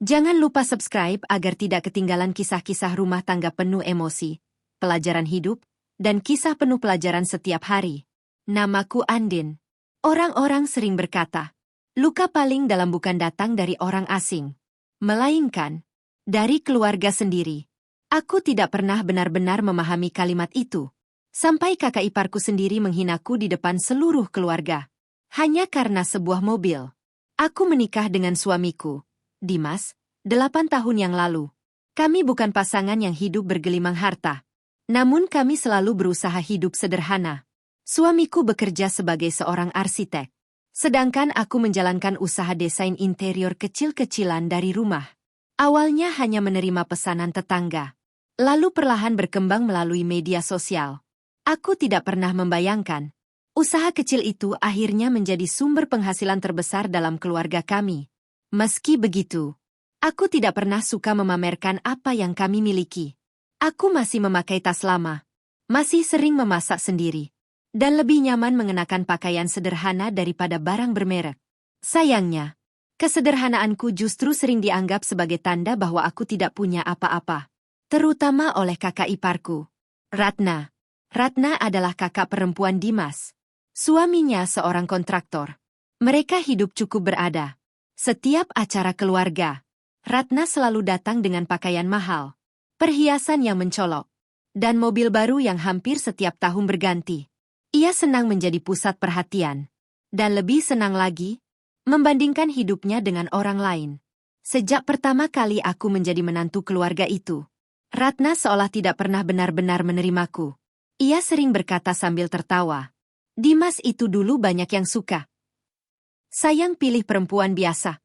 Jangan lupa subscribe agar tidak ketinggalan kisah-kisah rumah tangga penuh emosi, pelajaran hidup, dan kisah penuh pelajaran setiap hari. Namaku Andin. Orang-orang sering berkata, luka paling dalam bukan datang dari orang asing, melainkan dari keluarga sendiri. Aku tidak pernah benar-benar memahami kalimat itu, sampai kakak iparku sendiri menghinaku di depan seluruh keluarga. Hanya karena sebuah mobil. Aku menikah dengan suamiku, Dimas, 8 tahun yang lalu. Kami bukan pasangan yang hidup bergelimang harta. Namun kami selalu berusaha hidup sederhana. Suamiku bekerja sebagai seorang arsitek. Sedangkan aku menjalankan usaha desain interior kecil-kecilan dari rumah. Awalnya hanya menerima pesanan tetangga. Lalu perlahan berkembang melalui media sosial. Aku tidak pernah membayangkan. Usaha kecil itu akhirnya menjadi sumber penghasilan terbesar dalam keluarga kami. Meski begitu, aku tidak pernah suka memamerkan apa yang kami miliki. Aku masih memakai tas lama, masih sering memasak sendiri, dan lebih nyaman mengenakan pakaian sederhana daripada barang bermerek. Sayangnya, kesederhanaanku justru sering dianggap sebagai tanda bahwa aku tidak punya apa-apa, terutama oleh kakak iparku, Ratna. Ratna adalah kakak perempuan Dimas. Suaminya seorang kontraktor. Mereka hidup cukup berada. Setiap acara keluarga, Ratna selalu datang dengan pakaian mahal, perhiasan yang mencolok, dan mobil baru yang hampir setiap tahun berganti. Ia senang menjadi pusat perhatian, dan lebih senang lagi, membandingkan hidupnya dengan orang lain. Sejak pertama kali aku menjadi menantu keluarga itu, Ratna seolah tidak pernah benar-benar menerimaku. Ia sering berkata sambil tertawa, Dimas itu dulu banyak yang suka. Sayang pilih perempuan biasa.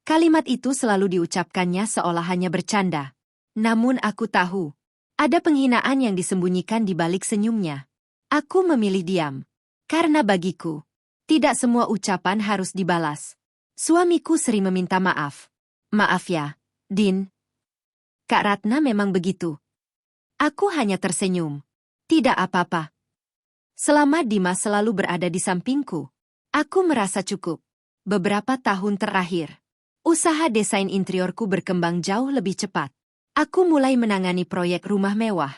Kalimat itu selalu diucapkannya seolah hanya bercanda. Namun aku tahu, ada penghinaan yang disembunyikan di balik senyumnya. Aku memilih diam. Karena bagiku, tidak semua ucapan harus dibalas. Suamiku sering meminta maaf. Maaf ya, Din. Kak Ratna memang begitu. Aku hanya tersenyum. Tidak apa-apa. Selama Dimas selalu berada di sampingku, aku merasa cukup. Beberapa tahun terakhir, usaha desain interiorku berkembang jauh lebih cepat. Aku mulai menangani proyek rumah mewah,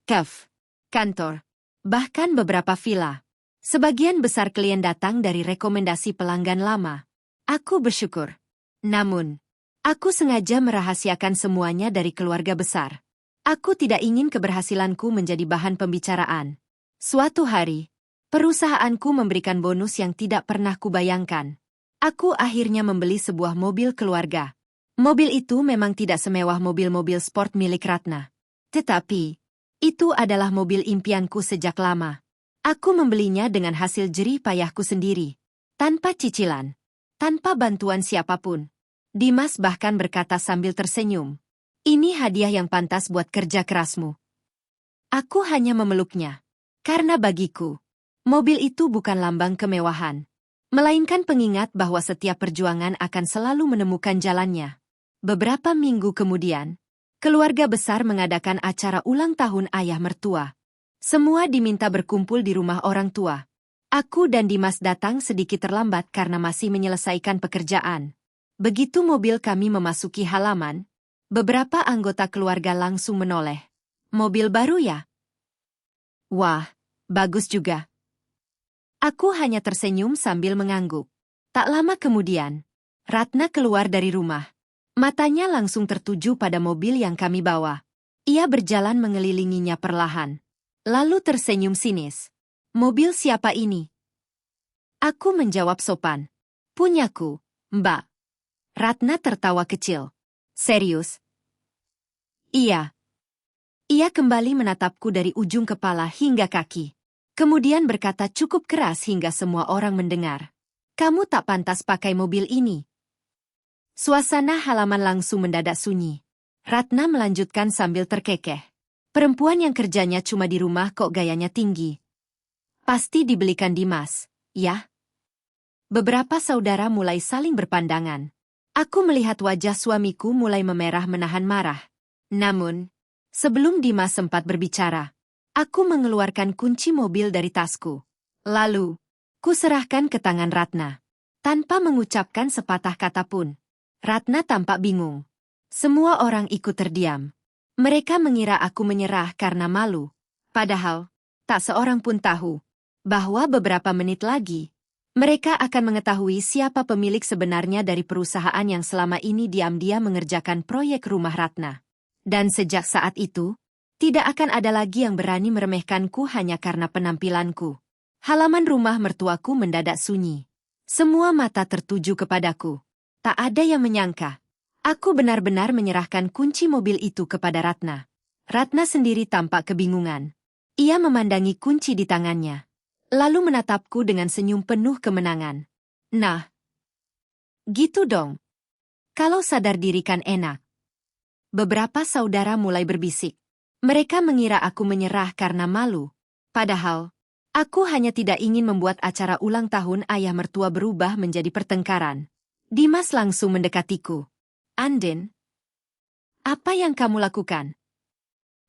kafe, kantor, bahkan beberapa villa. Sebagian besar klien datang dari rekomendasi pelanggan lama. Aku bersyukur. Namun, aku sengaja merahasiakan semuanya dari keluarga besar. Aku tidak ingin keberhasilanku menjadi bahan pembicaraan. Suatu hari, perusahaanku memberikan bonus yang tidak pernah kubayangkan. Aku akhirnya membeli sebuah mobil keluarga. Mobil itu memang tidak semewah mobil-mobil sport milik Ratna. Tetapi, itu adalah mobil impianku sejak lama. Aku membelinya dengan hasil jerih payahku sendiri. Tanpa cicilan. Tanpa bantuan siapapun. Dimas bahkan berkata sambil tersenyum, ini hadiah yang pantas buat kerja kerasmu. Aku hanya memeluknya. Karena bagiku, mobil itu bukan lambang kemewahan, melainkan pengingat bahwa setiap perjuangan akan selalu menemukan jalannya. Beberapa minggu kemudian, keluarga besar mengadakan acara ulang tahun ayah mertua. Semua diminta berkumpul di rumah orang tua. Aku dan Dimas datang sedikit terlambat karena masih menyelesaikan pekerjaan. Begitu mobil kami memasuki halaman, beberapa anggota keluarga langsung menoleh. Mobil baru ya? Wah, bagus juga. Aku hanya tersenyum sambil mengangguk. Tak lama kemudian, Ratna keluar dari rumah. Matanya langsung tertuju pada mobil yang kami bawa. Ia berjalan mengelilinginya perlahan. Lalu tersenyum sinis. Mobil siapa ini? Aku menjawab sopan. Punyaku, Mbak. Ratna tertawa kecil. Serius? Iya. Ia kembali menatapku dari ujung kepala hingga kaki. Kemudian berkata cukup keras hingga semua orang mendengar. Kamu tak pantas pakai mobil ini. Suasana halaman langsung mendadak sunyi. Ratna melanjutkan sambil terkekeh. Perempuan yang kerjanya cuma di rumah kok gayanya tinggi. Pasti dibelikan Dimas, ya? Beberapa saudara mulai saling berpandangan. Aku melihat wajah suamiku mulai memerah menahan marah. Namun, sebelum Dimas sempat berbicara, aku mengeluarkan kunci mobil dari tasku. Lalu, kuserahkan ke tangan Ratna, tanpa mengucapkan sepatah kata pun. Ratna tampak bingung. Semua orang ikut terdiam. Mereka mengira aku menyerah karena malu. Padahal, tak seorang pun tahu bahwa beberapa menit lagi, mereka akan mengetahui siapa pemilik sebenarnya dari perusahaan yang selama ini diam-diam mengerjakan proyek rumah Ratna. Dan sejak saat itu, tidak akan ada lagi yang berani meremehkanku hanya karena penampilanku. Halaman rumah mertuaku mendadak sunyi. Semua mata tertuju kepadaku. Tak ada yang menyangka. Aku benar-benar menyerahkan kunci mobil itu kepada Ratna. Ratna sendiri tampak kebingungan. Ia memandangi kunci di tangannya, lalu menatapku dengan senyum penuh kemenangan. Nah, gitu dong. Kalau sadar diri kan enak. Beberapa saudara mulai berbisik. Mereka mengira aku menyerah karena malu. Padahal, aku hanya tidak ingin membuat acara ulang tahun ayah mertua berubah menjadi pertengkaran. Dimas langsung mendekatiku. Andin, apa yang kamu lakukan?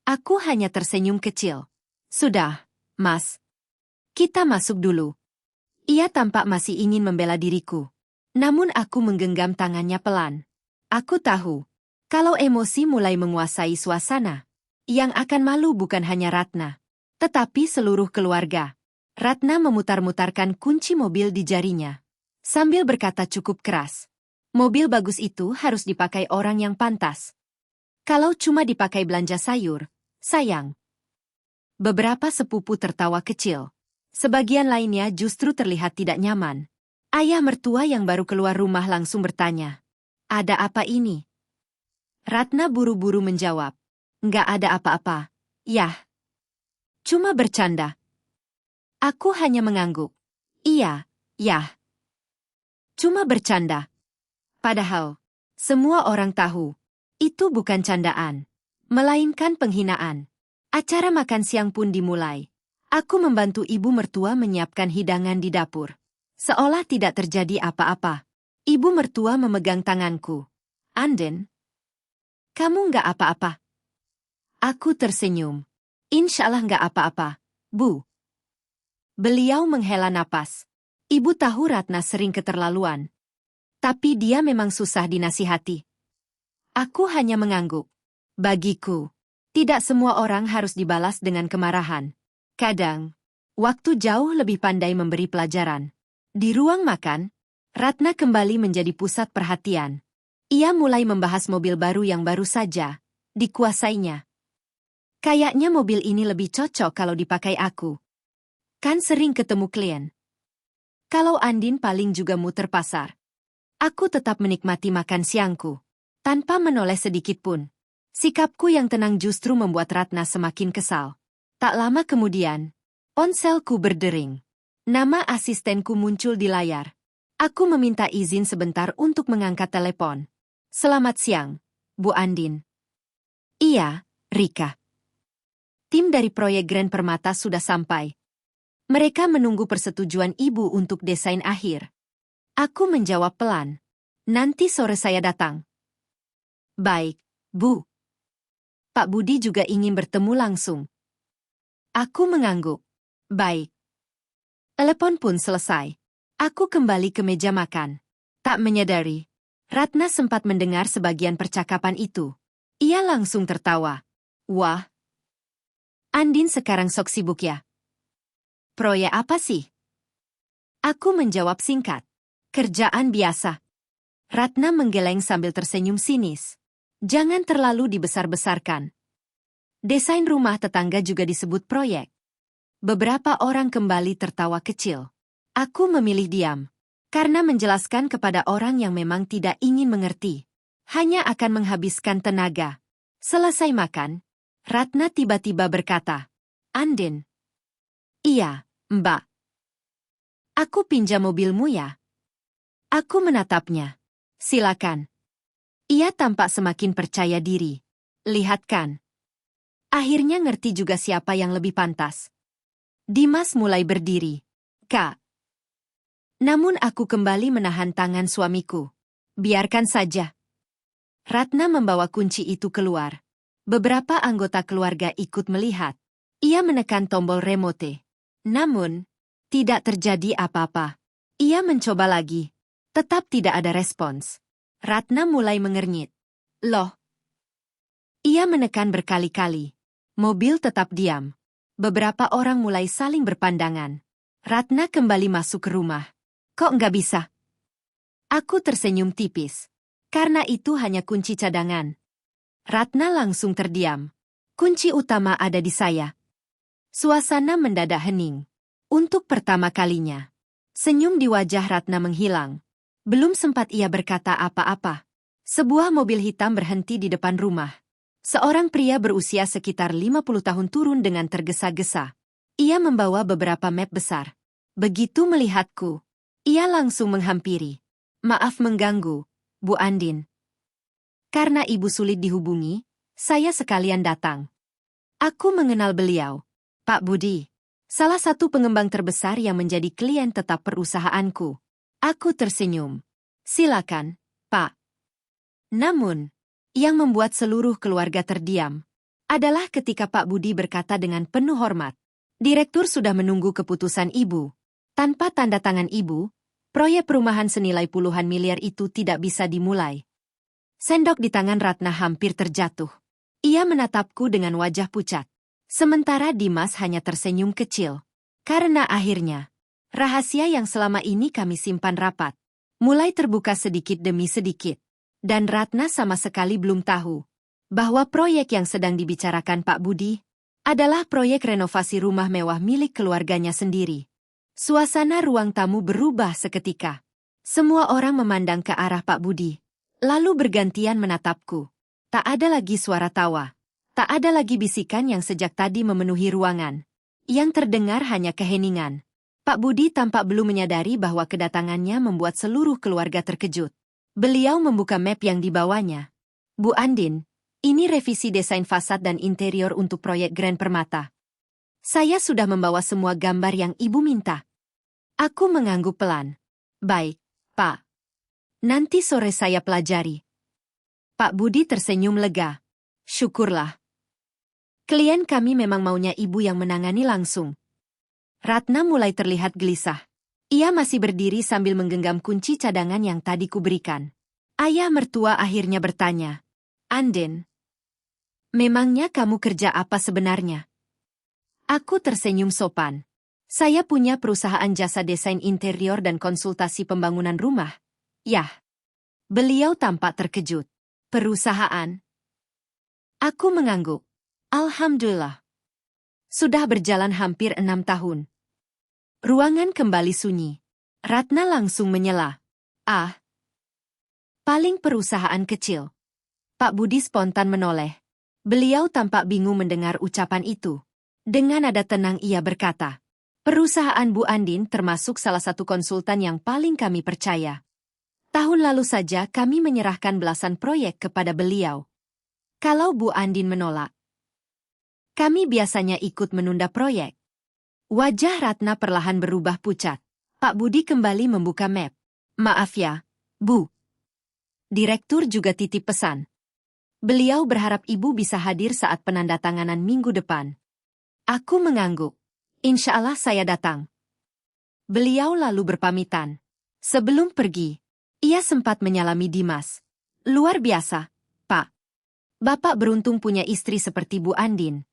Aku hanya tersenyum kecil. Sudah, Mas. Kita masuk dulu. Ia tampak masih ingin membela diriku. Namun aku menggenggam tangannya pelan. Aku tahu, kalau emosi mulai menguasai suasana, yang akan malu bukan hanya Ratna, tetapi seluruh keluarga. Ratna memutar-mutarkan kunci mobil di jarinya, sambil berkata cukup keras. Mobil bagus itu harus dipakai orang yang pantas. Kalau cuma dipakai belanja sayur, sayang. Beberapa sepupu tertawa kecil. Sebagian lainnya justru terlihat tidak nyaman. Ayah mertua yang baru keluar rumah langsung bertanya, "Ada apa ini?" Ratna buru-buru menjawab, "Nggak ada apa-apa. Yah. Cuma bercanda." Aku hanya mengangguk. Iya, yah. Cuma bercanda. Padahal, semua orang tahu, itu bukan candaan, melainkan penghinaan. Acara makan siang pun dimulai. Aku membantu ibu mertua menyiapkan hidangan di dapur. Seolah tidak terjadi apa-apa. Ibu mertua memegang tanganku. Andin, kamu nggak apa-apa? Aku tersenyum. Insya Allah nggak apa-apa, Bu. Beliau menghela napas. Ibu tahu Ratna sering keterlaluan. Tapi dia memang susah dinasihati. Aku hanya mengangguk. Bagiku, tidak semua orang harus dibalas dengan kemarahan. Kadang, waktu jauh lebih pandai memberi pelajaran. Di ruang makan, Ratna kembali menjadi pusat perhatian. Ia mulai membahas mobil baru yang baru saja dikuasainya. Kayaknya mobil ini lebih cocok kalau dipakai aku. Kan sering ketemu klien. Kalau Andin paling juga muter pasar. Aku tetap menikmati makan siangku, tanpa menoleh sedikit pun. Sikapku yang tenang justru membuat Ratna semakin kesal. Tak lama kemudian, ponselku berdering. Nama asistenku muncul di layar. Aku meminta izin sebentar untuk mengangkat telepon. Selamat siang, Bu Andin. Iya, Rika. Tim dari proyek Grand Permata sudah sampai. Mereka menunggu persetujuan ibu untuk desain akhir. Aku menjawab pelan. Nanti sore saya datang. Baik, Bu. Pak Budi juga ingin bertemu langsung. Aku mengangguk. Baik. Telepon pun selesai. Aku kembali ke meja makan. Tak menyadari, Ratna sempat mendengar sebagian percakapan itu. Ia langsung tertawa. Wah. Andin sekarang sok sibuk ya. Proyek apa sih? Aku menjawab singkat. Kerjaan biasa. Ratna menggeleng sambil tersenyum sinis. Jangan terlalu dibesar-besarkan. Desain rumah tetangga juga disebut proyek. Beberapa orang kembali tertawa kecil. Aku memilih diam. Karena menjelaskan kepada orang yang memang tidak ingin mengerti, hanya akan menghabiskan tenaga. Selesai makan, Ratna tiba-tiba berkata, Andin. Iya, Mbak. Aku pinjam mobilmu ya? Aku menatapnya. Silakan. Ia tampak semakin percaya diri. Lihat kan. Akhirnya ngerti juga siapa yang lebih pantas. Dimas mulai berdiri. Kak. Namun aku kembali menahan tangan suamiku. Biarkan saja. Ratna membawa kunci itu keluar. Beberapa anggota keluarga ikut melihat. Ia menekan tombol remote. Namun, tidak terjadi apa-apa. Ia mencoba lagi. Tetap tidak ada respons. Ratna mulai mengernyit. Loh. Ia menekan berkali-kali. Mobil tetap diam. Beberapa orang mulai saling berpandangan. Ratna kembali masuk ke rumah. Kok nggak bisa? Aku tersenyum tipis. Karena itu hanya kunci cadangan. Ratna langsung terdiam. Kunci utama ada di saya. Suasana mendadak hening. Untuk pertama kalinya. Senyum di wajah Ratna menghilang. Belum sempat ia berkata apa-apa. Sebuah mobil hitam berhenti di depan rumah. Seorang pria berusia sekitar 50 tahun turun dengan tergesa-gesa. Ia membawa beberapa map besar. Begitu melihatku, ia langsung menghampiri. Maaf mengganggu, Bu Andin. Karena ibu sulit dihubungi, saya sekalian datang. Aku mengenal beliau, Pak Budi. Salah satu pengembang terbesar yang menjadi klien tetap perusahaanku. Aku tersenyum. Silakan, Pak. Namun, yang membuat seluruh keluarga terdiam adalah ketika Pak Budi berkata dengan penuh hormat, Direktur sudah menunggu keputusan Ibu. Tanpa tanda tangan Ibu, proyek perumahan senilai puluhan miliar itu tidak bisa dimulai. Sendok di tangan Ratna hampir terjatuh. Ia menatapku dengan wajah pucat. Sementara Dimas hanya tersenyum kecil. Karena akhirnya, rahasia yang selama ini kami simpan rapat mulai terbuka sedikit demi sedikit. Dan Ratna sama sekali belum tahu bahwa proyek yang sedang dibicarakan Pak Budi adalah proyek renovasi rumah mewah milik keluarganya sendiri. Suasana ruang tamu berubah seketika. Semua orang memandang ke arah Pak Budi, lalu bergantian menatapku. Tak ada lagi suara tawa. Tak ada lagi bisikan yang sejak tadi memenuhi ruangan. Yang terdengar hanya keheningan. Pak Budi tampak belum menyadari bahwa kedatangannya membuat seluruh keluarga terkejut. Beliau membuka map yang dibawanya. Bu Andin, ini revisi desain fasad dan interior untuk proyek Grand Permata. Saya sudah membawa semua gambar yang Ibu minta. Aku mengangguk pelan. Baik, Pak. Nanti sore saya pelajari. Pak Budi tersenyum lega. Syukurlah. Klien kami memang maunya Ibu yang menangani langsung. Ratna mulai terlihat gelisah. Ia masih berdiri sambil menggenggam kunci cadangan yang tadi kuberikan. Ayah mertua akhirnya bertanya, Andin, memangnya kamu kerja apa sebenarnya? Aku tersenyum sopan. Saya punya perusahaan jasa desain interior dan konsultasi pembangunan rumah. Yah. Beliau tampak terkejut. Perusahaan? Aku mengangguk. Alhamdulillah. Sudah berjalan hampir 6 tahun. Ruangan kembali sunyi. Ratna langsung menyela. Ah. Paling perusahaan kecil. Pak Budi spontan menoleh. Beliau tampak bingung mendengar ucapan itu. Dengan nada tenang ia berkata, perusahaan Bu Andin termasuk salah satu konsultan yang paling kami percaya. Tahun lalu saja kami menyerahkan belasan proyek kepada beliau. Kalau Bu Andin menolak, kami biasanya ikut menunda proyek. Wajah Ratna perlahan berubah pucat. Pak Budi kembali membuka map. Maaf ya, Bu. Direktur juga titip pesan. Beliau berharap Ibu bisa hadir saat penandatanganan minggu depan. Aku mengangguk. Insya Allah saya datang. Beliau lalu berpamitan. Sebelum pergi, ia sempat menyalami Dimas. Luar biasa, Pak. Bapak beruntung punya istri seperti Bu Andin.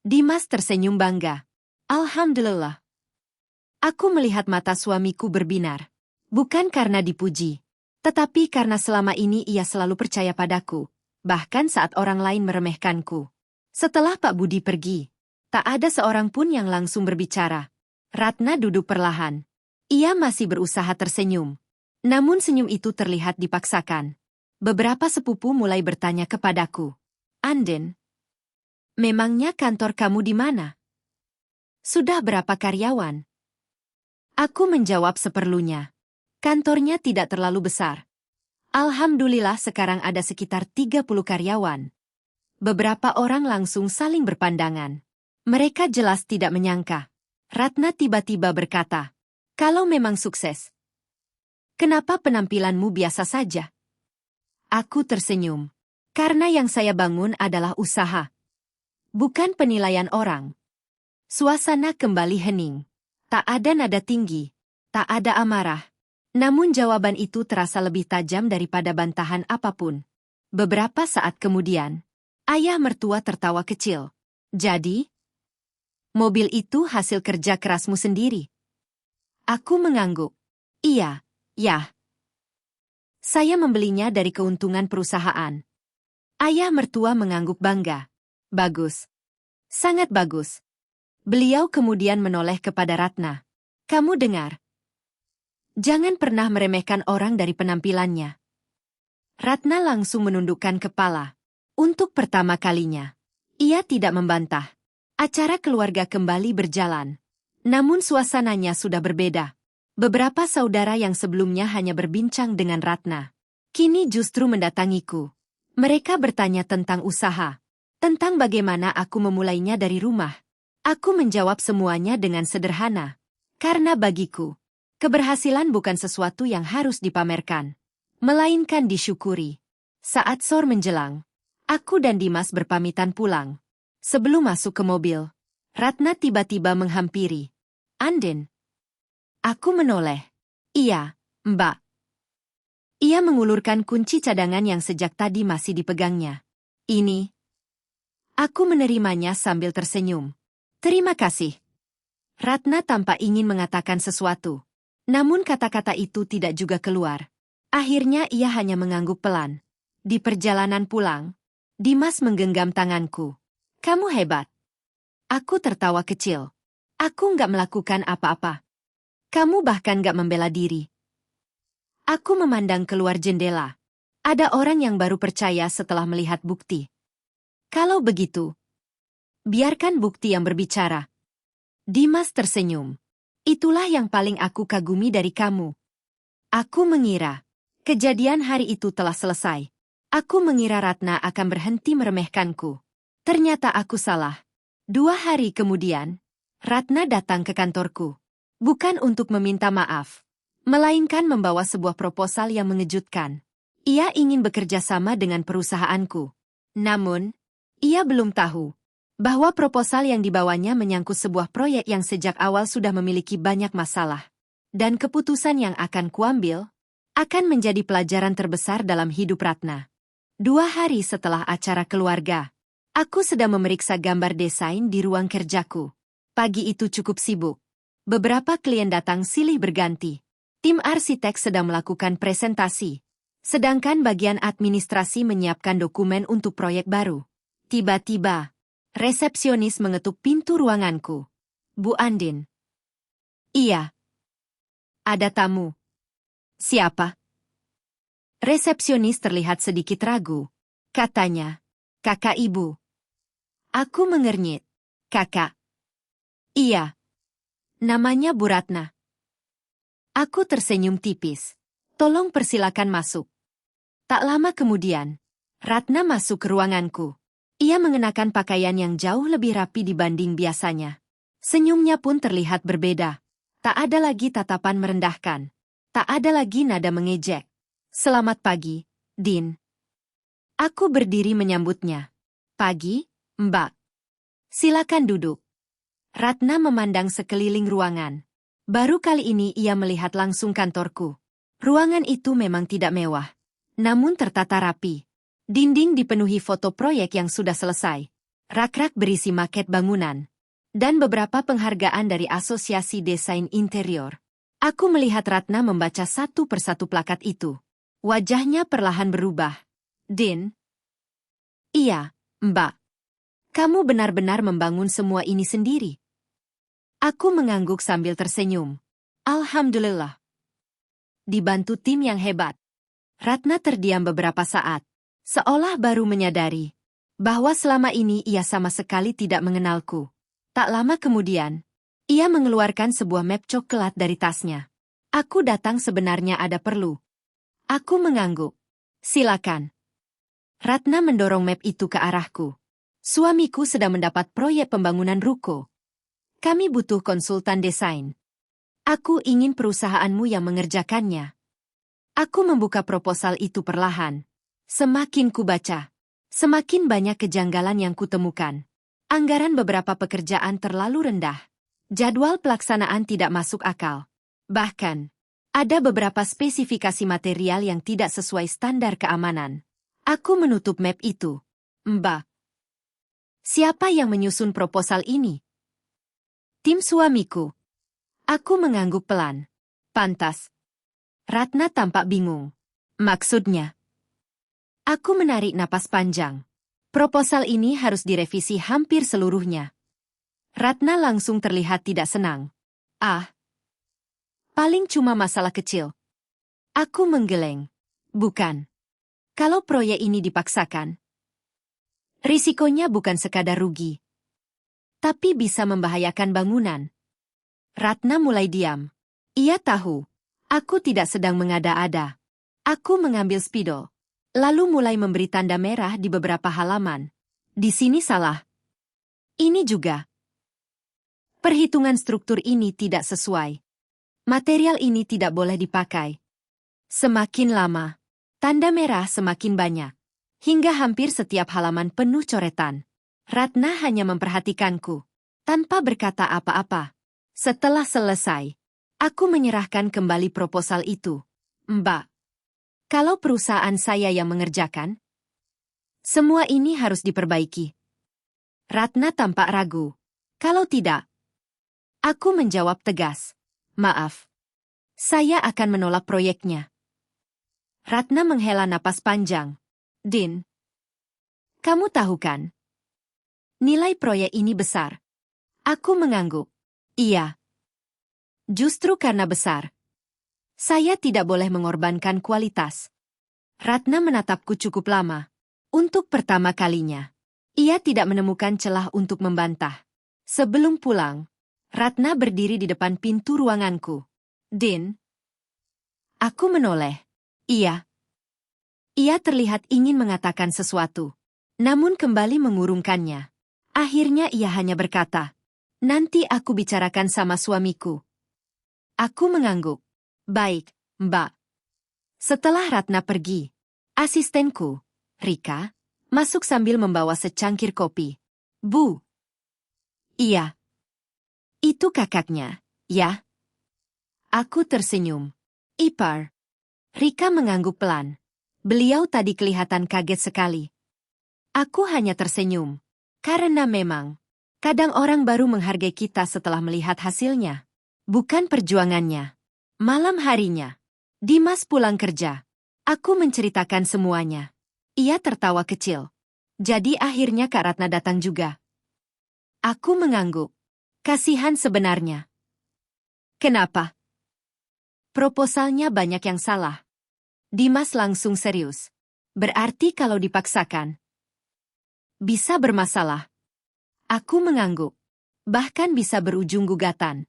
Dimas tersenyum bangga. Alhamdulillah. Aku melihat mata suamiku berbinar. Bukan karena dipuji, tetapi karena selama ini ia selalu percaya padaku, bahkan saat orang lain meremehkanku. Setelah Pak Budi pergi, tak ada seorang pun yang langsung berbicara. Ratna duduk perlahan. Ia masih berusaha tersenyum. Namun senyum itu terlihat dipaksakan. Beberapa sepupu mulai bertanya kepadaku. Andin, memangnya kantor kamu di mana? Sudah berapa karyawan? Aku menjawab seperlunya. Kantornya tidak terlalu besar. Alhamdulillah sekarang ada sekitar 30 karyawan. Beberapa orang langsung saling berpandangan. Mereka jelas tidak menyangka. Ratna tiba-tiba berkata, kalau memang sukses, kenapa penampilanmu biasa saja? Aku tersenyum. Karena yang saya bangun adalah usaha, bukan penilaian orang. Suasana kembali hening. Tak ada nada tinggi, tak ada amarah. Namun jawaban itu terasa lebih tajam daripada bantahan apapun. Beberapa saat kemudian, ayah mertua tertawa kecil. Jadi, mobil itu hasil kerja kerasmu sendiri. Aku mengangguk. Iya, ya. Saya membelinya dari keuntungan perusahaan. Ayah mertua mengangguk bangga. Bagus. Sangat bagus. Beliau kemudian menoleh kepada Ratna. Kamu dengar? Jangan pernah meremehkan orang dari penampilannya. Ratna langsung menundukkan kepala. Untuk pertama kalinya, ia tidak membantah. Acara keluarga kembali berjalan. Namun suasananya sudah berbeda. Beberapa saudara yang sebelumnya hanya berbincang dengan Ratna, kini justru mendatangiku. Mereka bertanya tentang usaha, tentang bagaimana aku memulainya dari rumah. Aku menjawab semuanya dengan sederhana. Karena bagiku, keberhasilan bukan sesuatu yang harus dipamerkan, melainkan disyukuri. Saat sore menjelang, aku dan Dimas berpamitan pulang. Sebelum masuk ke mobil, Ratna tiba-tiba menghampiri. Andin. Aku menoleh. Iya, Mbak. Ia mengulurkan kunci cadangan yang sejak tadi masih dipegangnya. Ini. Aku menerimanya sambil tersenyum. Terima kasih. Ratna tampak ingin mengatakan sesuatu. Namun kata-kata itu tidak juga keluar. Akhirnya ia hanya mengangguk pelan. Di perjalanan pulang, Dimas menggenggam tanganku. Kamu hebat. Aku tertawa kecil. Aku nggak melakukan apa-apa. Kamu bahkan nggak membela diri. Aku memandang keluar jendela. Ada orang yang baru percaya setelah melihat bukti. Kalau begitu, biarkan bukti yang berbicara. Dimas tersenyum. Itulah yang paling aku kagumi dari kamu. Aku mengira kejadian hari itu telah selesai. Aku mengira Ratna akan berhenti meremehkanku. Ternyata aku salah. 2 hari kemudian, Ratna datang ke kantorku. Bukan untuk meminta maaf, melainkan membawa sebuah proposal yang mengejutkan. Ia ingin bekerja sama dengan perusahaanku. Namun, ia belum tahu bahwa proposal yang dibawanya menyangkut sebuah proyek yang sejak awal sudah memiliki banyak masalah. Dan keputusan yang akan kuambil akan menjadi pelajaran terbesar dalam hidup Ratna. 2 hari setelah acara keluarga, aku sedang memeriksa gambar desain di ruang kerjaku. Pagi itu cukup sibuk. Beberapa klien datang silih berganti. Tim arsitek sedang melakukan presentasi, sedangkan bagian administrasi menyiapkan dokumen untuk proyek baru. Tiba-tiba, resepsionis mengetuk pintu ruanganku. Bu Andin. Iya. Ada tamu. Siapa? Resepsionis terlihat sedikit ragu. Katanya, kakak ibu. Aku mengernyit. Kakak. Iya. Namanya Bu Ratna. Aku tersenyum tipis. Tolong persilakan masuk. Tak lama kemudian, Ratna masuk ke ruanganku. Ia mengenakan pakaian yang jauh lebih rapi dibanding biasanya. Senyumnya pun terlihat berbeda. Tak ada lagi tatapan merendahkan. Tak ada lagi nada mengejek. Selamat pagi, Din. Aku berdiri menyambutnya. Pagi, Mbak. Silakan duduk. Ratna memandang sekeliling ruangan. Baru kali ini ia melihat langsung kantorku. Ruangan itu memang tidak mewah, namun tertata rapi. Dinding dipenuhi foto proyek yang sudah selesai. Rak-rak berisi maket bangunan. Dan beberapa penghargaan dari Asosiasi Desain Interior. Aku melihat Ratna membaca satu persatu plakat itu. Wajahnya perlahan berubah. Din? Iya, Mbak. Kamu benar-benar membangun semua ini sendiri. Aku mengangguk sambil tersenyum. Alhamdulillah. Dibantu tim yang hebat. Ratna terdiam beberapa saat, seolah baru menyadari bahwa selama ini ia sama sekali tidak mengenalku. Tak lama kemudian, ia mengeluarkan sebuah map coklat dari tasnya. Aku datang sebenarnya ada perlu. Aku mengangguk. Silakan. Ratna mendorong map itu ke arahku. Suamiku sedang mendapat proyek pembangunan ruko. Kami butuh konsultan desain. Aku ingin perusahaanmu yang mengerjakannya. Aku membuka proposal itu perlahan. Semakin kubaca, semakin banyak kejanggalan yang kutemukan. Anggaran beberapa pekerjaan terlalu rendah. Jadwal pelaksanaan tidak masuk akal. Bahkan, Ada beberapa spesifikasi material yang tidak sesuai standar keamanan. Aku menutup map itu. Mbak. Siapa yang menyusun proposal ini? Tim suamiku. Aku mengangguk pelan. Pantas. Ratna tampak bingung. Maksudnya? Aku menarik napas panjang. Proposal ini harus direvisi hampir seluruhnya. Ratna langsung terlihat tidak senang. Paling cuma masalah kecil. Aku menggeleng. Bukan. Kalau proyek ini dipaksakan, risikonya bukan sekadar rugi, tapi bisa membahayakan bangunan. Ratna mulai diam. Ia tahu, aku tidak sedang mengada-ada. Aku mengambil spidol, lalu mulai memberi tanda merah di beberapa halaman. Di sini salah. Ini juga. Perhitungan struktur ini tidak sesuai. Material ini tidak boleh dipakai. Semakin lama, tanda merah semakin banyak. Hingga hampir setiap halaman penuh coretan. Ratna hanya memperhatikanku, tanpa berkata apa-apa. Setelah selesai, aku menyerahkan kembali proposal itu. Mbak, kalau perusahaan saya yang mengerjakan, semua ini harus diperbaiki. Ratna tampak ragu. Kalau tidak, aku menjawab tegas. Maaf, saya akan menolak proyeknya. Ratna menghela napas panjang. Din, kamu tahu kan? Nilai proyek ini besar. Aku mengangguk. Iya. Justru karena besar, saya tidak boleh mengorbankan kualitas. Ratna menatapku cukup lama. Untuk pertama kalinya, ia tidak menemukan celah untuk membantah. Sebelum pulang, Ratna berdiri di depan pintu ruanganku. Din. Aku menoleh. Iya. Ia terlihat ingin mengatakan sesuatu, namun kembali mengurungkannya. Akhirnya ia hanya berkata, nanti aku bicarakan sama suamiku. Aku mengangguk. Baik, Mbak. Setelah Ratna pergi, asistenku, Rika, masuk sambil membawa secangkir kopi. Bu. Iya. Itu kakaknya, ya? Aku tersenyum. Ipar. Rika mengangguk pelan. Beliau tadi kelihatan kaget sekali. Aku hanya tersenyum. Karena memang, kadang orang baru menghargai kita setelah melihat hasilnya. Bukan perjuangannya. Malam harinya, Dimas pulang kerja. Aku menceritakan semuanya. Ia tertawa kecil. Jadi akhirnya Kak Ratna datang juga. Aku mengangguk. Kasihan sebenarnya. Kenapa? Proposalnya banyak yang salah. Dimas langsung serius. Berarti kalau dipaksakan, bisa bermasalah. Aku mengangguk. Bahkan bisa berujung gugatan.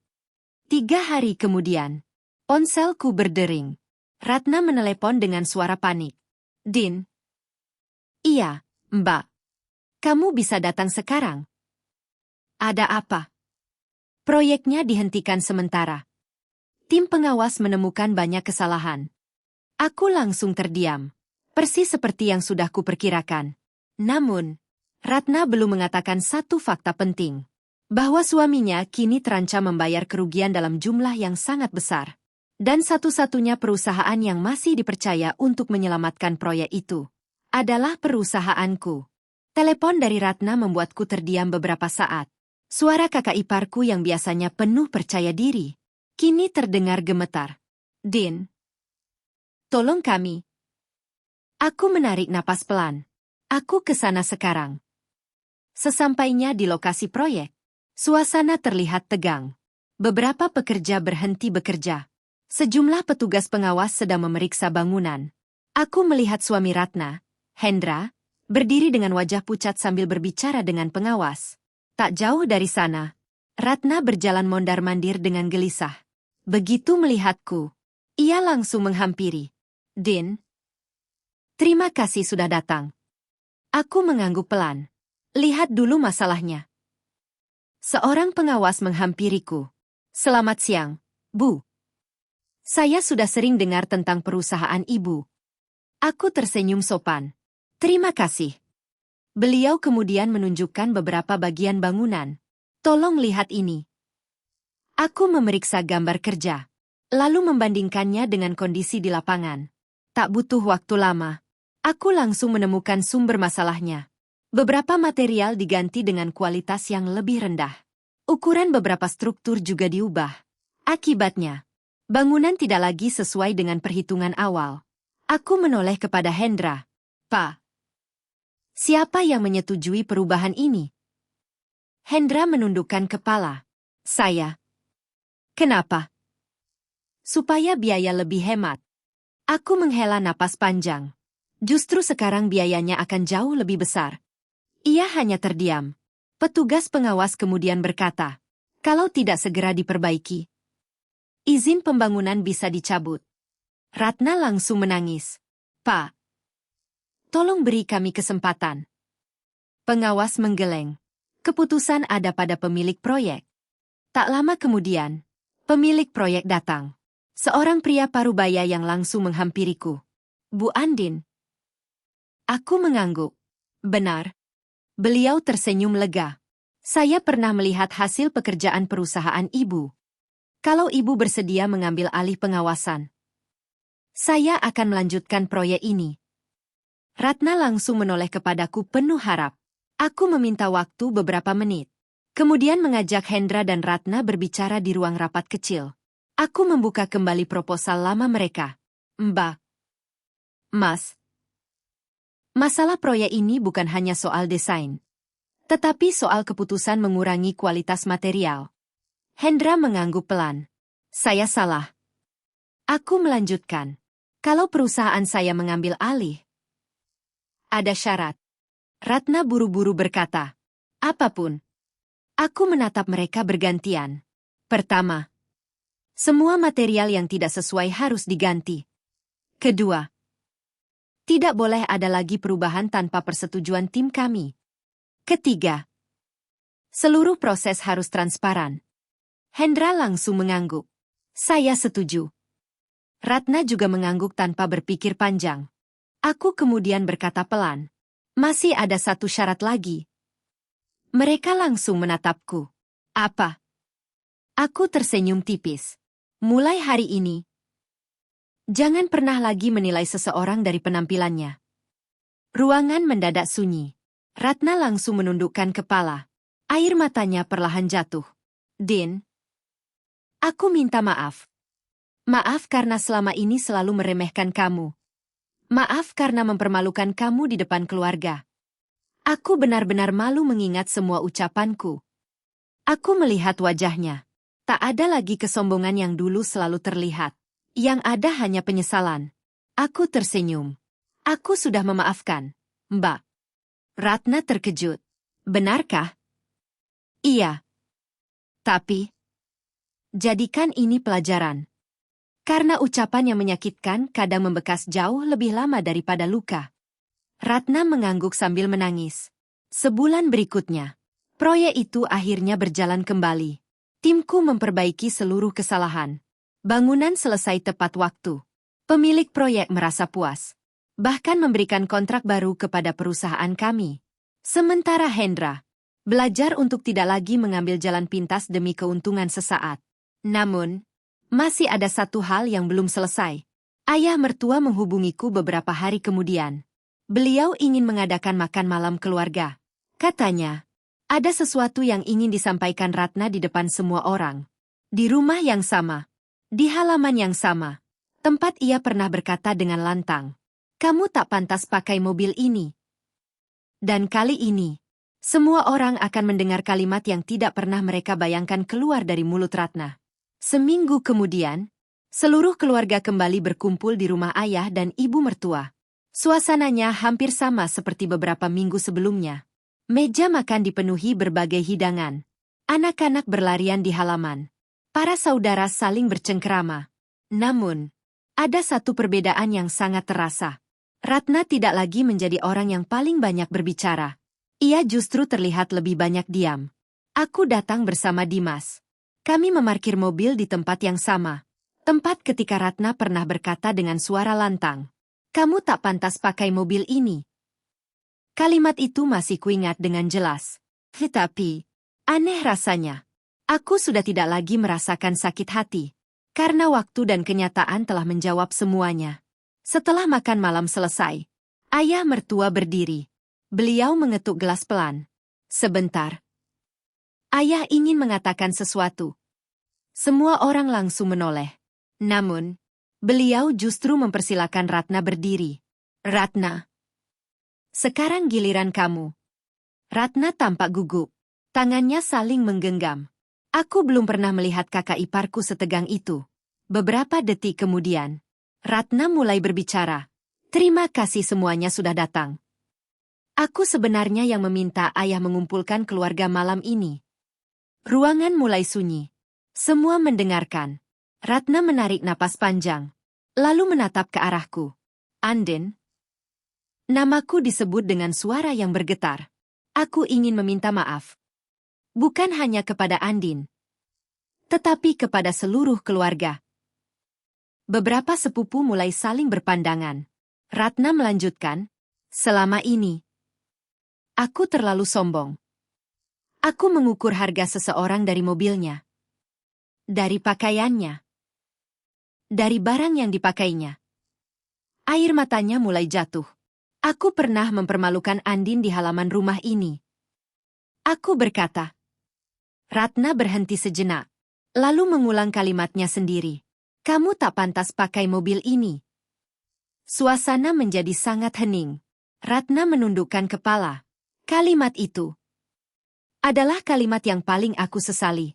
3 hari kemudian, ponselku berdering. Ratna menelepon dengan suara panik. Din. Iya, Mbak. Kamu bisa datang sekarang? Ada apa? Proyeknya dihentikan sementara. Tim pengawas menemukan banyak kesalahan. Aku langsung terdiam. Persis seperti yang sudah kuperkirakan. Namun, Ratna belum mengatakan satu fakta penting. Bahwa suaminya kini terancam membayar kerugian dalam jumlah yang sangat besar. Dan satu-satunya perusahaan yang masih dipercaya untuk menyelamatkan proyek itu adalah perusahaanku. Telepon dari Ratna membuatku terdiam beberapa saat. Suara kakak iparku yang biasanya penuh percaya diri, kini terdengar gemetar. Din. Tolong kami. Aku menarik napas pelan. Aku ke sana sekarang. Sesampainya di lokasi proyek, suasana terlihat tegang. Beberapa pekerja berhenti bekerja. Sejumlah petugas pengawas sedang memeriksa bangunan. Aku melihat suami Ratna, Hendra, berdiri dengan wajah pucat sambil berbicara dengan pengawas. Tak jauh dari sana, Ratna berjalan mondar-mandir dengan gelisah. Begitu melihatku, ia langsung menghampiri. Din. Terima kasih sudah datang. Aku mengangguk pelan. Lihat dulu masalahnya. Seorang pengawas menghampiriku. Selamat siang, Bu. Saya sudah sering dengar tentang perusahaan Ibu. Aku tersenyum sopan. Terima kasih. Beliau kemudian menunjukkan beberapa bagian bangunan. Tolong lihat ini. Aku memeriksa gambar kerja. lalu membandingkannya dengan kondisi di lapangan. Tak butuh waktu lama. Aku langsung menemukan sumber masalahnya. Beberapa material diganti dengan kualitas yang lebih rendah. Ukuran beberapa struktur juga diubah. Akibatnya, bangunan tidak lagi sesuai dengan perhitungan awal. Aku menoleh kepada Hendra. Pak, siapa yang menyetujui perubahan ini? Hendra menundukkan kepala. Saya. Kenapa? Supaya biaya lebih hemat. Aku menghela napas panjang. Justru sekarang biayanya akan jauh lebih besar. Ia hanya terdiam. Petugas pengawas kemudian berkata, kalau tidak segera diperbaiki, izin pembangunan bisa dicabut. Ratna langsung menangis. Pak, tolong beri kami kesempatan. Pengawas menggeleng. Keputusan ada pada pemilik proyek. Tak lama kemudian, pemilik proyek datang. Seorang pria parubaya yang langsung menghampiriku. Bu Andin. Aku mengangguk. Benar. Beliau tersenyum lega. Saya pernah melihat hasil pekerjaan perusahaan ibu. Kalau ibu bersedia mengambil alih pengawasan, saya akan melanjutkan proyek ini. Ratna langsung menoleh kepadaku penuh harap. Aku meminta waktu beberapa menit. Kemudian mengajak Hendra dan Ratna berbicara di ruang rapat kecil. Aku membuka kembali proposal lama mereka. Mbak. Mas. Masalah proyek ini bukan hanya soal desain, tetapi soal keputusan mengurangi kualitas material. Hendra mengangguk pelan. Saya salah. Aku melanjutkan. Kalau perusahaan saya mengambil alih, ada syarat. Ratna buru-buru berkata. Apapun. Aku menatap mereka bergantian. Pertama, semua material yang tidak sesuai harus diganti. Kedua, tidak boleh ada lagi perubahan tanpa persetujuan tim kami. Ketiga, seluruh proses harus transparan. Hendra langsung mengangguk. Saya setuju. Ratna juga mengangguk tanpa berpikir panjang. Aku kemudian berkata pelan. Masih ada satu syarat lagi. Mereka langsung menatapku. Apa? Aku tersenyum tipis. Mulai hari ini, jangan pernah lagi menilai seseorang dari penampilannya. Ruangan mendadak sunyi. Ratna langsung menundukkan kepala. Air matanya perlahan jatuh. Din, aku minta maaf. Maaf karena selama ini selalu meremehkan kamu. Maaf karena mempermalukan kamu di depan keluarga. Aku benar-benar malu mengingat semua ucapanku. Aku melihat wajahnya. Tak ada lagi kesombongan yang dulu selalu terlihat. Yang ada hanya penyesalan. Aku tersenyum. Aku sudah memaafkan, Mbak. Ratna terkejut. Benarkah? Iya. Tapi, jadikan ini pelajaran. Karena ucapan yang menyakitkan kadang membekas jauh lebih lama daripada luka. Ratna mengangguk sambil menangis. Sebulan berikutnya, proyek itu akhirnya berjalan kembali. Timku memperbaiki seluruh kesalahan. Bangunan selesai tepat waktu. Pemilik proyek merasa puas. Bahkan memberikan kontrak baru kepada perusahaan kami. Sementara Hendra belajar untuk tidak lagi mengambil jalan pintas demi keuntungan sesaat. Namun, masih ada satu hal yang belum selesai. Ayah mertua menghubungiku beberapa hari kemudian. Beliau ingin mengadakan makan malam keluarga. Katanya, ada sesuatu yang ingin disampaikan Ratna di depan semua orang. Di rumah yang sama. Di halaman yang sama, tempat ia pernah berkata dengan lantang, kamu tak pantas pakai mobil ini. Dan kali ini, semua orang akan mendengar kalimat yang tidak pernah mereka bayangkan keluar dari mulut Ratna. Seminggu kemudian, seluruh keluarga kembali berkumpul di rumah ayah dan ibu mertua. Suasananya hampir sama seperti beberapa minggu sebelumnya. Meja makan dipenuhi berbagai hidangan. Anak-anak berlarian di halaman. Para saudara saling bercengkerama. Namun, ada satu perbedaan yang sangat terasa. Ratna tidak lagi menjadi orang yang paling banyak berbicara. Ia justru terlihat lebih banyak diam. Aku datang bersama Dimas. Kami memarkir mobil di tempat yang sama. Tempat ketika Ratna pernah berkata dengan suara lantang, kamu tak pantas pakai mobil ini. Kalimat itu masih kuingat dengan jelas. Tetapi, aneh rasanya. Aku sudah tidak lagi merasakan sakit hati. Karena waktu dan kenyataan telah menjawab semuanya. Setelah makan malam selesai, ayah mertua berdiri. Beliau mengetuk gelas pelan. Sebentar. Ayah ingin mengatakan sesuatu. Semua orang langsung menoleh. Namun, beliau justru mempersilakan Ratna berdiri. Ratna. Sekarang giliran kamu. Ratna tampak gugup. Tangannya saling menggenggam. Aku belum pernah melihat kakak iparku setegang itu. Beberapa detik kemudian, Ratna mulai berbicara. Terima kasih semuanya sudah datang. Aku sebenarnya yang meminta ayah mengumpulkan keluarga malam ini. Ruangan mulai sunyi. Semua mendengarkan. Ratna menarik napas panjang. Lalu menatap ke arahku. Andin. Namaku disebut dengan suara yang bergetar. Aku ingin meminta maaf. Bukan hanya kepada Andin, tetapi kepada seluruh keluarga. Beberapa sepupu mulai saling berpandangan. Ratna melanjutkan, selama ini, aku terlalu sombong. Aku mengukur harga seseorang dari mobilnya, dari pakaiannya, dari barang yang dipakainya. Air matanya mulai jatuh. Aku pernah mempermalukan Andin di halaman rumah ini. Aku berkata. Ratna berhenti sejenak, lalu mengulang kalimatnya sendiri. Kamu tak pantas pakai mobil ini. Suasana menjadi sangat hening. Ratna menundukkan kepala. Kalimat itu adalah kalimat yang paling aku sesali.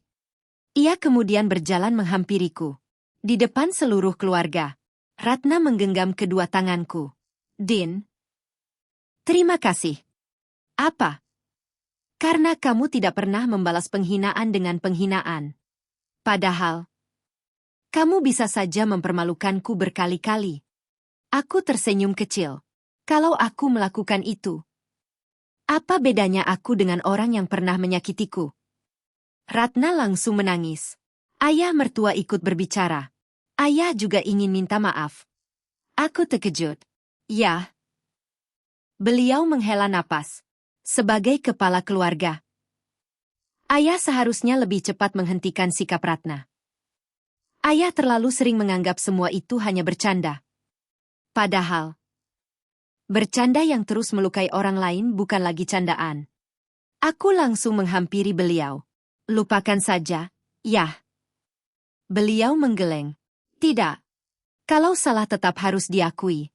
Ia kemudian berjalan menghampiriku. Di depan seluruh keluarga, Ratna menggenggam kedua tanganku. Din. Terima kasih. Apa? Karena kamu tidak pernah membalas penghinaan dengan penghinaan. Padahal, kamu bisa saja mempermalukanku berkali-kali. Aku tersenyum kecil. Kalau aku melakukan itu, apa bedanya aku dengan orang yang pernah menyakitiku? Ratna langsung menangis. Ayah mertua ikut berbicara. Ayah juga ingin minta maaf. Aku terkejut. Ya. Beliau menghela napas. Sebagai kepala keluarga, ayah seharusnya lebih cepat menghentikan sikap Ratna. Ayah terlalu sering menganggap semua itu hanya bercanda. Padahal, bercanda yang terus melukai orang lain bukan lagi candaan. Aku langsung menghampiri beliau. Lupakan saja, Yah. Beliau menggeleng. Tidak. Kalau salah tetap harus diakui.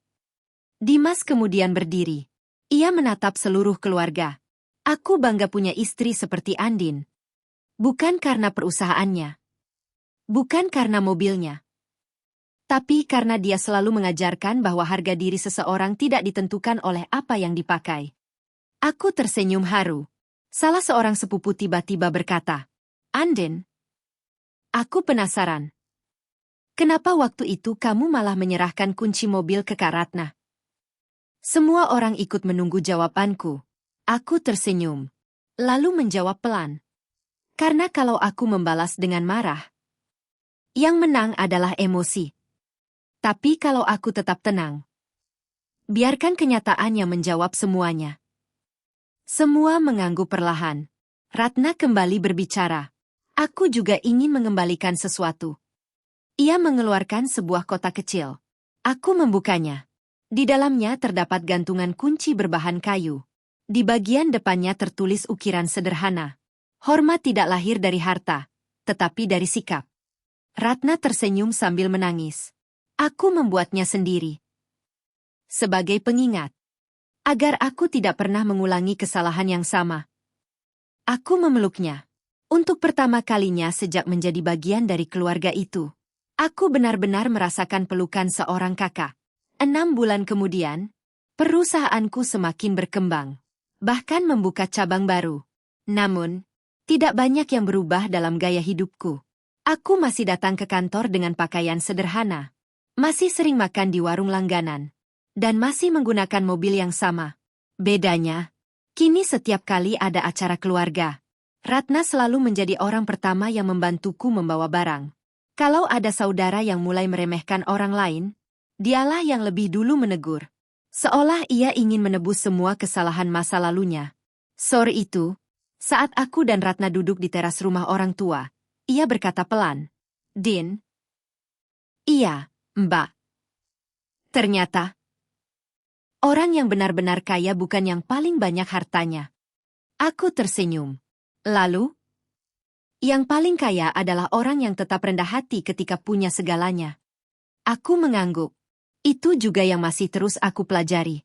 Dimas kemudian berdiri. Ia menatap seluruh keluarga. Aku bangga punya istri seperti Andin. Bukan karena perusahaannya. Bukan karena mobilnya. Tapi karena dia selalu mengajarkan bahwa harga diri seseorang tidak ditentukan oleh apa yang dipakai. Aku tersenyum haru. Salah seorang sepupu tiba-tiba berkata, Andin, aku penasaran. Kenapa waktu itu kamu malah menyerahkan kunci mobil ke Kak Ratna? Semua orang ikut menunggu jawabanku. Aku tersenyum. Lalu menjawab pelan. Karena kalau aku membalas dengan marah, yang menang adalah emosi. Tapi kalau aku tetap tenang, biarkan kenyataan yang menjawab semuanya. Semua mengangguk perlahan. Ratna kembali berbicara. Aku juga ingin mengembalikan sesuatu. Ia mengeluarkan sebuah kotak kecil. Aku membukanya. Di dalamnya terdapat gantungan kunci berbahan kayu. Di bagian depannya tertulis ukiran sederhana. Hormat tidak lahir dari harta, tetapi dari sikap. Ratna tersenyum sambil menangis. Aku membuatnya sendiri. Sebagai pengingat. Agar aku tidak pernah mengulangi kesalahan yang sama. Aku memeluknya. Untuk pertama kalinya sejak menjadi bagian dari keluarga itu. Aku benar-benar merasakan pelukan seorang kakak. 6 bulan kemudian, perusahaanku semakin berkembang. Bahkan membuka cabang baru. Namun, tidak banyak yang berubah dalam gaya hidupku. Aku masih datang ke kantor dengan pakaian sederhana. Masih sering makan di warung langganan. Dan masih menggunakan mobil yang sama. Bedanya, kini setiap kali ada acara keluarga, Ratna selalu menjadi orang pertama yang membantuku membawa barang. Kalau ada saudara yang mulai meremehkan orang lain, dialah yang lebih dulu menegur. Seolah ia ingin menebus semua kesalahan masa lalunya. Sore itu, saat aku dan Ratna duduk di teras rumah orang tua, ia berkata pelan, Din, Iya, Mbak. Ternyata, orang yang benar-benar kaya bukan yang paling banyak hartanya. Aku tersenyum. Lalu, yang paling kaya adalah orang yang tetap rendah hati ketika punya segalanya. Aku mengangguk. Itu juga yang masih terus aku pelajari.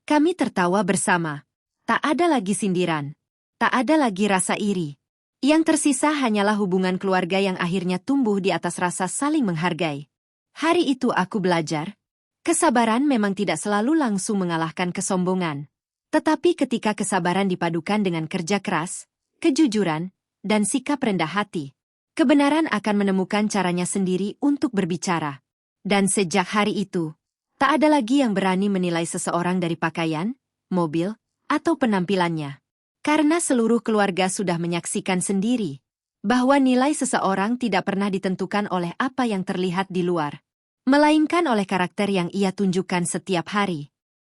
Kami tertawa bersama. Tak ada lagi sindiran. Tak ada lagi rasa iri. Yang tersisa hanyalah hubungan keluarga yang akhirnya tumbuh di atas rasa saling menghargai. Hari itu aku belajar. Kesabaran memang tidak selalu langsung mengalahkan kesombongan. Tetapi ketika kesabaran dipadukan dengan kerja keras, kejujuran, dan sikap rendah hati, kebenaran akan menemukan caranya sendiri untuk berbicara. Dan sejak hari itu, tak ada lagi yang berani menilai seseorang dari pakaian, mobil, atau penampilannya. Karena seluruh keluarga sudah menyaksikan sendiri bahwa nilai seseorang tidak pernah ditentukan oleh apa yang terlihat di luar, melainkan oleh karakter yang ia tunjukkan setiap hari.